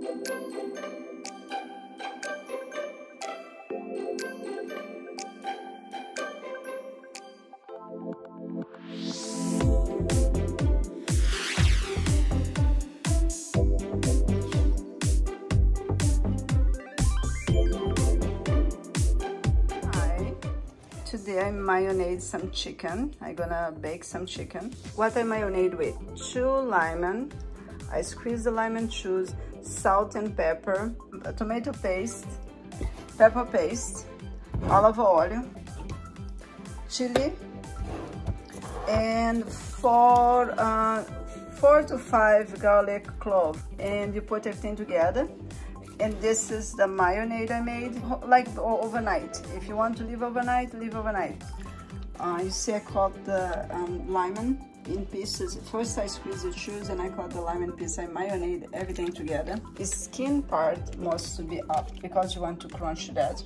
Today I mayonnaise some chicken. I'm gonna bake some chicken. What I mayonnaise with? 2 lemon. I squeeze the lemon juice, salt and pepper, tomato paste, pepper paste, olive oil, chili, and 4 to 5 garlic cloves. And you put everything together. And this is the mayonnaise I made, like overnight. If you want to leave overnight, leave overnight. You see I cut the lemon in pieces. First I squeeze the juice and I cut the lemon piece. I mayonnaise everything together. The skin part must be up because you want to crunch that.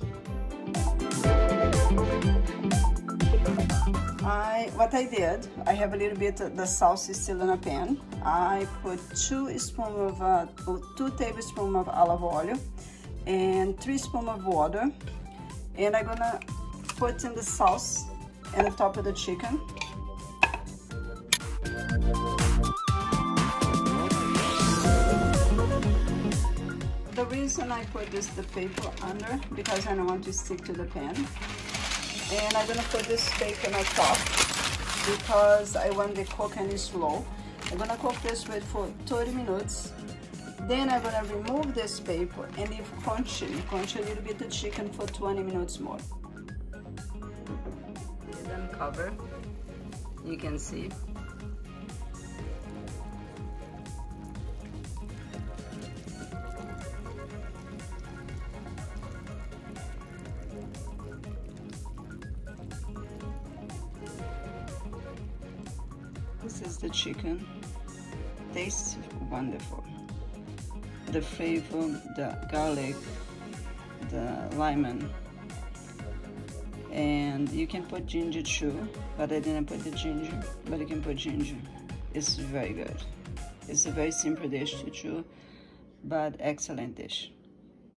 What I did, I have a little bit of the sauce still in a pan. I put 2 tablespoons of olive oil and 3 spoons of water, and I'm gonna put in the sauce on the top of the chicken. The reason I put the paper under because I don't want to stick to the pan. And I'm gonna put this paper on top because I want the cooking slow. I'm gonna cook this for 30 minutes. Then I'm gonna remove this paper and leave crunch a little bit of chicken for 20 minutes more. Then cover, you can see. This is the chicken. Tastes wonderful. The flavor, the garlic, the lemon, and you can put ginger too, but I didn't put the ginger, but you can put ginger. It's very good. It's a very simple dish to do, but excellent dish.